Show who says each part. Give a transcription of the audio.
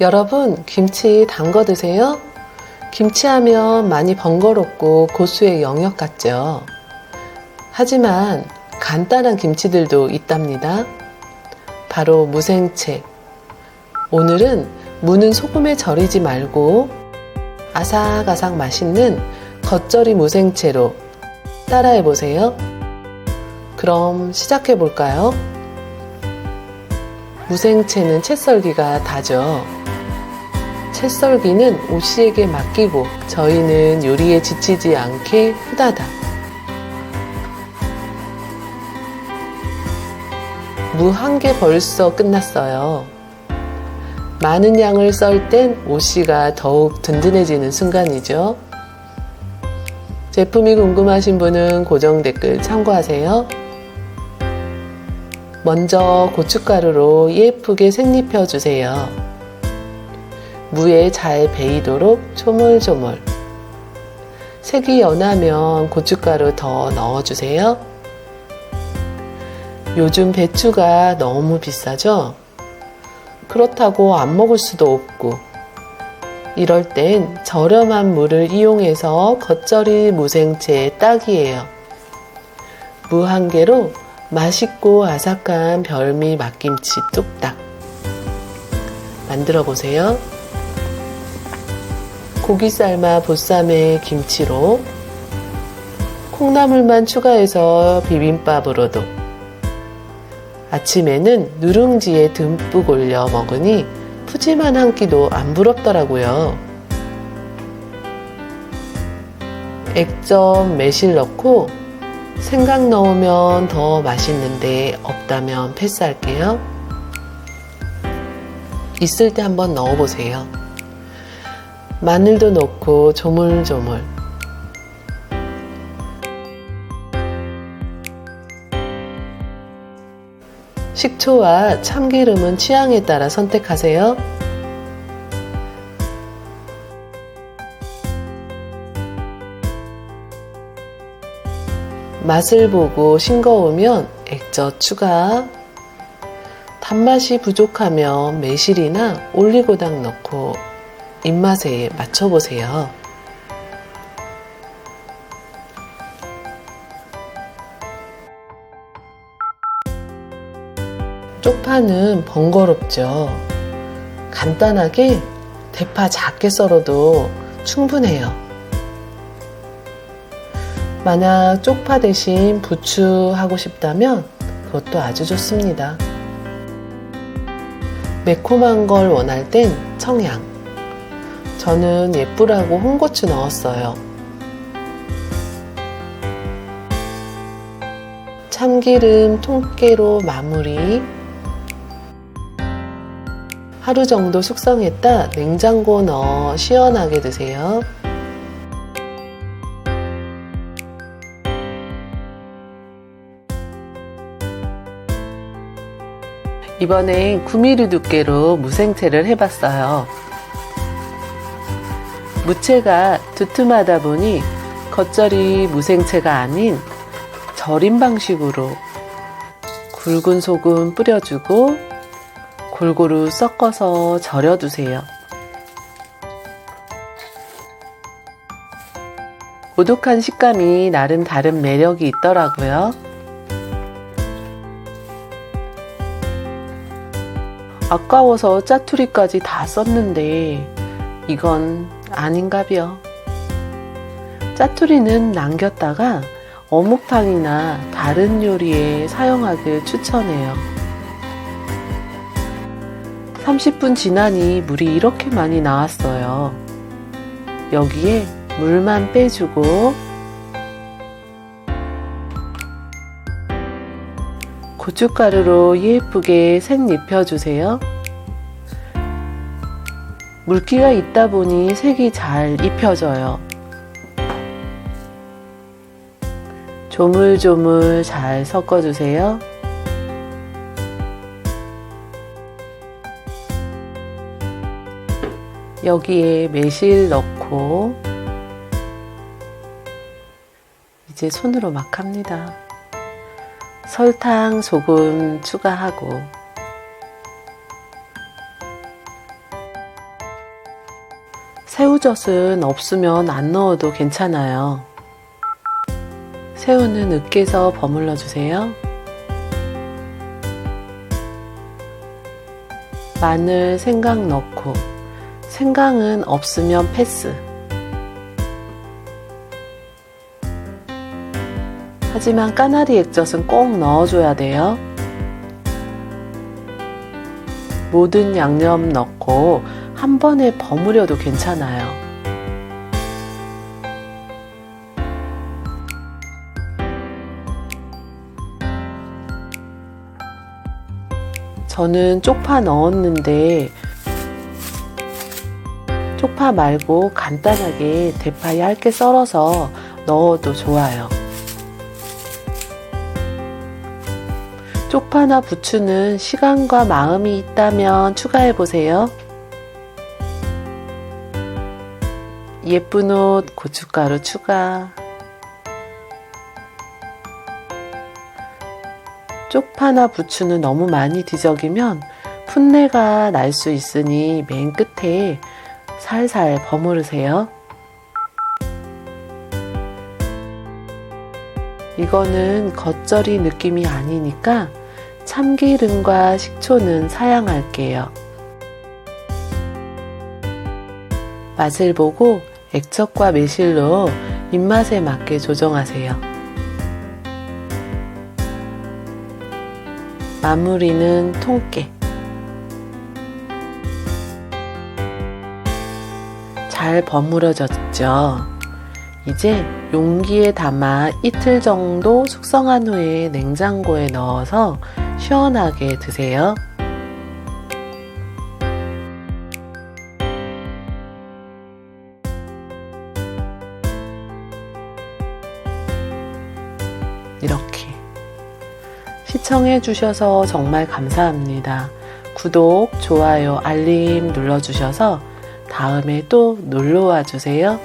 Speaker 1: 여러분, 김치 담궈 드세요? 김치하면 많이 번거롭고 고수의 영역 같죠? 하지만 간단한 김치들도 있답니다. 바로 무생채. 오늘은 무는 소금에 절이지 말고 아삭아삭 맛있는 겉절이 무생채로 따라해 보세요. 그럼 시작해 볼까요? 무생채는 채 썰기가 다죠. 채 썰기는 오씨에게 맡기고 저희는 요리에 지치지 않게 후다닥. 무 한 개 벌써 끝났어요. 많은 양을 썰 땐 오씨가 더욱 든든해지는 순간이죠. 제품이 궁금하신 분은 고정 댓글 참고하세요. 먼저 고춧가루로 예쁘게 색 입혀주세요. 무에 잘 배이도록 조물조물. 색이 연하면 고춧가루 더 넣어주세요. 요즘 배추가 너무 비싸죠? 그렇다고 안 먹을 수도 없고, 이럴 땐 저렴한 무를 이용해서 겉절이 무생채 딱이에요. 무 한 개로 맛있고 아삭한 별미 막김치 뚝딱 만들어 보세요. 고기 삶아 보쌈에 김치로, 콩나물만 추가해서 비빔밥으로도, 아침에는 누룽지에 듬뿍 올려 먹으니 푸짐한 한 끼도 안 부럽더라고요. 액젓 매실 넣고 생강 넣으면 더 맛있는데 없다면 패스할게요. 있을 때 한번 넣어보세요. 마늘도 넣고 조물조물. 식초와 참기름은 취향에 따라 선택하세요. 맛을 보고 싱거우면 액젓 추가. 단맛이 부족하면 매실이나 올리고당 넣고 입맛에 맞춰보세요. 쪽파는 번거롭죠. 간단하게 대파 작게 썰어도 충분해요. 만약 쪽파 대신 부추 하고 싶다면 그것도 아주 좋습니다. 매콤한 걸 원할 땐 청양. 저는 예쁘라고 홍고추 넣었어요. 참기름 통깨로 마무리. 하루 정도 숙성했다 냉장고 넣어 시원하게 드세요. 이번엔 9mm 두께로 무생채를 해봤어요. 무채가 두툼하다 보니 겉절이 무생채가 아닌 절임 방식으로 굵은 소금 뿌려주고 골고루 섞어서 절여두세요. 오독한 식감이 나름 다른 매력이 있더라고요. 아까워서 짜투리까지 다 썼는데 이건 아닌가벼. 짜투리는 남겼다가 어묵탕이나 다른 요리에 사용하길 추천해요. 30분 지나니 물이 이렇게 많이 나왔어요. 여기에 물만 빼주고 고춧가루로 예쁘게 색 입혀주세요. 물기가 있다 보니 색이 잘 입혀져요. 조물조물 잘 섞어주세요. 여기에 매실 넣고 이제 손으로 막 합니다. 설탕 조금 추가하고 새우젓은 없으면 안 넣어도 괜찮아요. 새우는 으깨서 버물러 주세요. 마늘, 생강 넣고, 생강은 없으면 패스. 하지만 까나리 액젓은 꼭 넣어줘야 돼요. 모든 양념 넣고 한 번에 버무려도 괜찮아요. 저는 쪽파 넣었는데 쪽파 말고 간단하게 대파 얇게 썰어서 넣어도 좋아요. 쪽파나 부추는 시간과 마음이 있다면 추가해보세요. 예쁜 옷, 고춧가루 추가. 쪽파나 부추는 너무 많이 뒤적이면 풋내가 날 수 있으니 맨 끝에 살살 버무르세요. 이거는 겉절이 느낌이 아니니까 참기름과 식초는 사양할게요. 맛을 보고 액젓과 매실로 입맛에 맞게 조정하세요. 마무리는 통깨. 잘 버무려졌죠? 이제 용기에 담아 이틀 정도 숙성한 후에 냉장고에 넣어서 시원하게 드세요. 이렇게 시청해 주셔서 정말 감사합니다. 구독, 좋아요, 알림 눌러주셔서 다음에 또 놀러와 주세요.